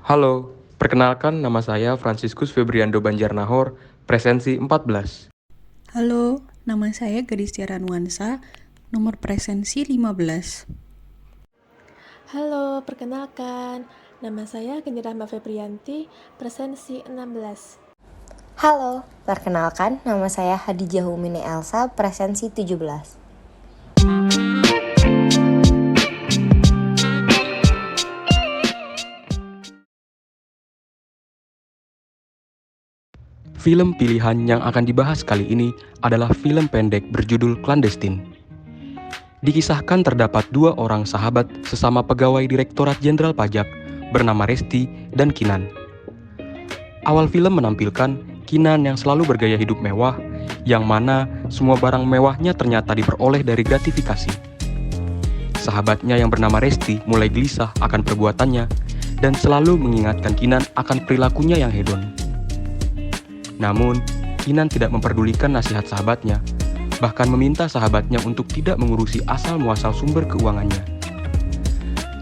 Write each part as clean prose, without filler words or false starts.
Halo, perkenalkan nama saya Franciscus Febriando Banjarnahor, presensi 14. Halo, nama saya Gadis Tiara Nuansa, nomor presensi 15. Halo, perkenalkan. Nama saya Geni Rahma Febrianti, presensi 16. Halo, perkenalkan nama saya Hadijah Humine Elsa, presensi 17. Film pilihan yang akan dibahas kali ini adalah film pendek berjudul Clandestine. Dikisahkan terdapat dua orang sahabat sesama pegawai Direktorat Jenderal Pajak bernama Resti dan Kinan. Awal film menampilkan Kinan yang selalu bergaya hidup mewah, yang mana semua barang mewahnya ternyata diperoleh dari gratifikasi. Sahabatnya yang bernama Resti mulai gelisah akan perbuatannya dan selalu mengingatkan Kinan akan perilakunya yang hedon. Namun, Kinan tidak memperdulikan nasihat sahabatnya, bahkan meminta sahabatnya untuk tidak mengurusi asal-muasal sumber keuangannya.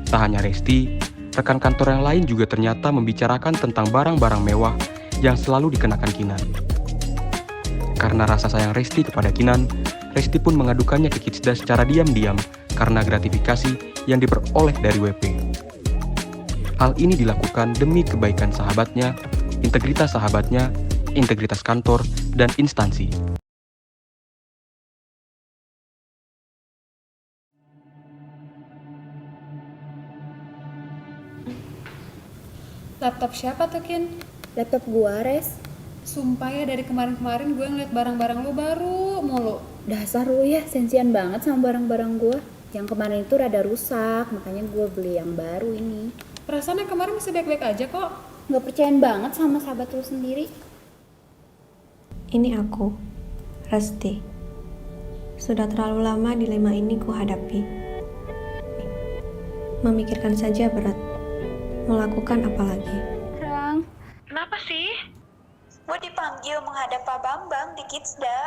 Tak hanya Resti, rekan kantor yang lain juga ternyata membicarakan tentang barang-barang mewah yang selalu dikenakan Kinan. Karena rasa sayang Resti kepada Kinan, Resti pun mengadukannya ke Kitsda secara diam-diam karena gratifikasi yang diperoleh dari WP. Hal ini dilakukan demi kebaikan sahabatnya, integritas kantor, dan instansi. Laptop siapa tuh, Kin? Laptop gua, Res. Sumpah ya, dari kemarin-kemarin gue ngeliat barang-barang lo baru mulu. Dasar lu ya, sensian banget sama barang-barang gue. Yang kemarin itu rada rusak, makanya gue beli yang baru ini. Perasaannya kemarin masih baik-baik aja kok. Gak percayaan banget sama sahabat lu sendiri. Ini aku, Resti. Sudah terlalu lama dilema ini kuhadapi. Memikirkan saja berat. Melakukan apa lagi? Kenapa sih? Gue dipanggil menghadap Pak Bambang di Kitsda.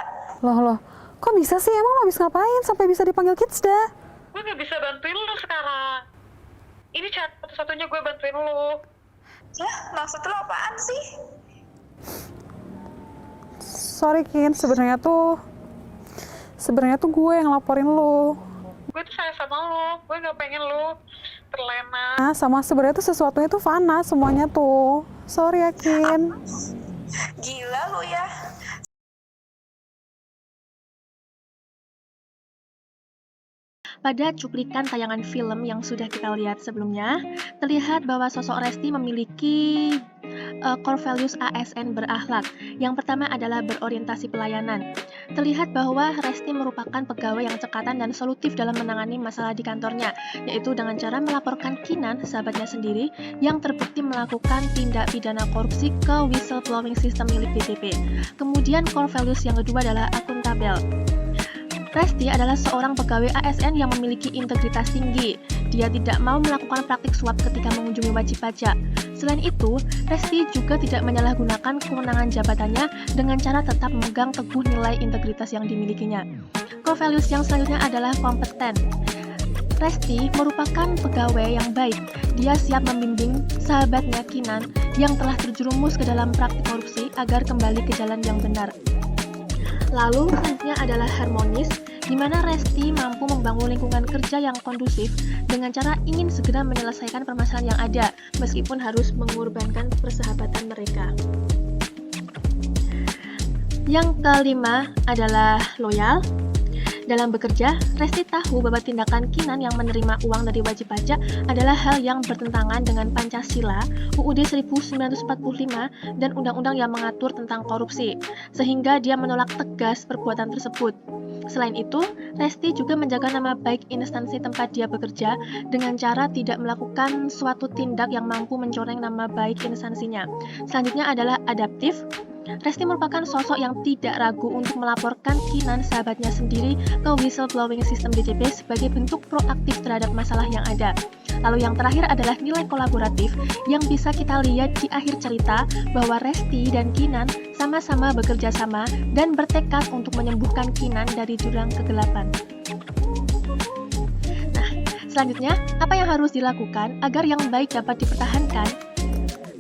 Loh, kok bisa sih? Emang lo habis ngapain sampai bisa dipanggil Kitsda? Gue gak bisa bantuin lo sekarang. Ini cara satu-satunya gue bantuin lo. Ya, maksud lo apaan sih? Sorry Kin, sebenarnya tuh gue yang laporin lo. Gue tuh sayang sama lo. Gue gak pengen lo terlena. Nah, sama sebenarnya tuh sesuatunya tuh fana semuanya tuh. Sorry ya Kin. Gila lo ya. Pada cuplikan tayangan film yang sudah kita lihat sebelumnya, terlihat bahwa sosok Resti memiliki core values ASN berakhlak. Yang pertama adalah berorientasi pelayanan. Terlihat bahwa Resti merupakan pegawai yang cekatan dan solutif dalam menangani masalah di kantornya, yaitu dengan cara melaporkan Kinan, sahabatnya sendiri, yang terbukti melakukan tindak pidana korupsi ke whistleblowing system milik DJP. Kemudian core values yang kedua adalah akuntabel. Resti adalah seorang pegawai ASN yang memiliki integritas tinggi. Dia tidak mau melakukan praktik suap ketika mengunjungi wajib pajak. Selain itu, Resti juga tidak menyalahgunakan kewenangan jabatannya dengan cara tetap memegang teguh nilai integritas yang dimilikinya. Core values yang selanjutnya adalah kompeten. Resti merupakan pegawai yang baik. Dia siap membimbing sahabatnya Kinan yang telah terjerumus ke dalam praktik korupsi agar kembali ke jalan yang benar. Lalu selanjutnya adalah harmonis, di mana Resti mampu membangun lingkungan kerja yang kondusif dengan cara ingin segera menyelesaikan permasalahan yang ada, meskipun harus mengorbankan persahabatan mereka. Yang kelima adalah loyal. Dalam bekerja, Resti tahu bahwa tindakan Kinan yang menerima uang dari wajib pajak adalah hal yang bertentangan dengan Pancasila, UUD 1945, dan undang-undang yang mengatur tentang korupsi, sehingga dia menolak tegas perbuatan tersebut. Selain itu, Resti juga menjaga nama baik instansi tempat dia bekerja dengan cara tidak melakukan suatu tindak yang mampu mencoreng nama baik instansinya. Selanjutnya adalah adaptif. Resti merupakan sosok yang tidak ragu untuk melaporkan Kinan, sahabatnya sendiri, ke whistleblowing system DJP sebagai bentuk proaktif terhadap masalah yang ada. Lalu yang terakhir adalah nilai kolaboratif yang bisa kita lihat di akhir cerita bahwa Resti dan Kinan sama-sama bekerja sama dan bertekad untuk menyembuhkan Kinan dari jurang kegelapan. Nah, selanjutnya, apa yang harus dilakukan agar yang baik dapat dipertahankan?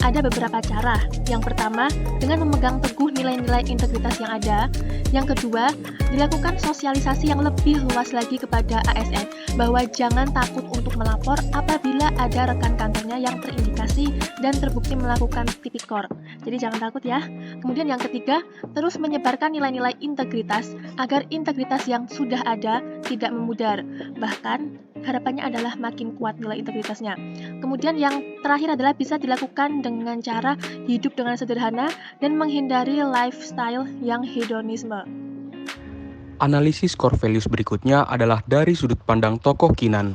ada beberapa cara. Yang pertama, dengan memegang teguh nilai-nilai integritas yang ada. Yang kedua, dilakukan sosialisasi yang lebih luas lagi kepada ASN bahwa jangan takut untuk melapor apabila ada rekan kantornya yang terindikasi dan terbukti melakukan tipikor. Jadi jangan takut ya. Kemudian yang ketiga, terus menyebarkan nilai-nilai integritas agar integritas yang sudah ada tidak memudar. Bahkan harapannya adalah makin kuat nilai integritasnya. Kemudian yang terakhir adalah bisa dilakukan dengan cara hidup dengan sederhana dan menghindari lifestyle yang hedonisme. Analisis core values berikutnya adalah dari sudut pandang tokoh Kinan.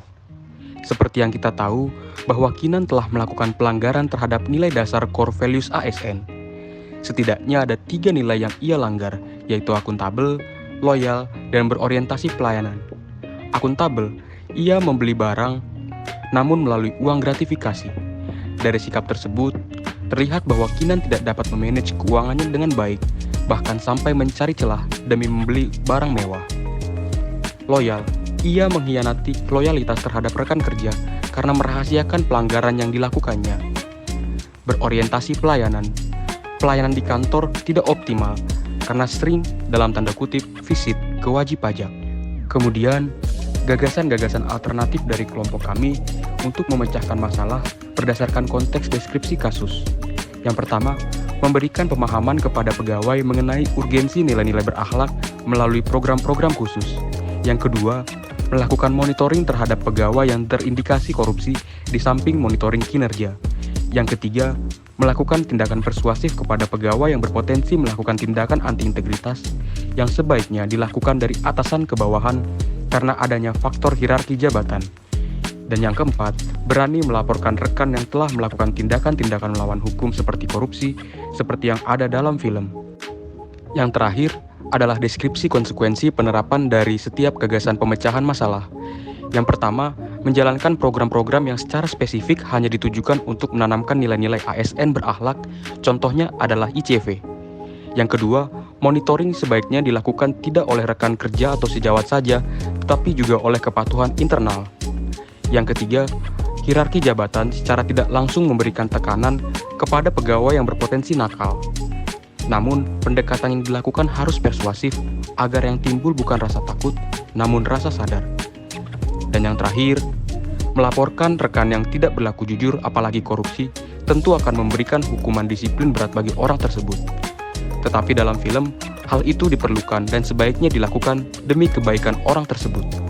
Seperti yang kita tahu, bahwa Kinan telah melakukan pelanggaran terhadap nilai dasar core values ASN. Setidaknya ada 3 nilai yang ia langgar, yaitu akuntabel, loyal, dan berorientasi pelayanan. Akuntabel, ia membeli barang, namun melalui uang gratifikasi. Dari sikap tersebut, terlihat bahwa Kinan tidak dapat memanage keuangannya dengan baik, bahkan sampai mencari celah demi membeli barang mewah. Loyal, ia mengkhianati loyalitas terhadap rekan kerja karena merahasiakan pelanggaran yang dilakukannya. Berorientasi pelayanan, pelayanan di kantor tidak optimal karena sering dalam tanda kutip visit ke wajib pajak. Kemudian, gagasan-gagasan alternatif dari kelompok kami untuk memecahkan masalah berdasarkan konteks deskripsi kasus. Yang pertama, memberikan pemahaman kepada pegawai mengenai urgensi nilai-nilai berakhlak melalui program-program khusus. Yang kedua, melakukan monitoring terhadap pegawai yang terindikasi korupsi di samping monitoring kinerja. Yang ketiga, melakukan tindakan persuasif kepada pegawai yang berpotensi melakukan tindakan anti-integritas yang sebaiknya dilakukan dari atasan ke bawahan karena adanya faktor hierarki jabatan. Dan yang keempat, berani melaporkan rekan yang telah melakukan tindakan-tindakan melawan hukum seperti korupsi, seperti yang ada dalam film. Yang terakhir adalah deskripsi konsekuensi penerapan dari setiap gagasan pemecahan masalah. Yang pertama, menjalankan program-program yang secara spesifik hanya ditujukan untuk menanamkan nilai-nilai ASN berakhlak, contohnya adalah ICV. Yang kedua, monitoring sebaiknya dilakukan tidak oleh rekan kerja atau sejawat saja, tetapi juga oleh kepatuhan internal. Yang ketiga, hierarki jabatan secara tidak langsung memberikan tekanan kepada pegawai yang berpotensi nakal. Namun, pendekatan yang dilakukan harus persuasif agar yang timbul bukan rasa takut, namun rasa sadar. Dan yang terakhir, melaporkan rekan yang tidak berlaku jujur apalagi korupsi tentu akan memberikan hukuman disiplin berat bagi orang tersebut. Tetapi dalam film, hal itu diperlukan dan sebaiknya dilakukan demi kebaikan orang tersebut.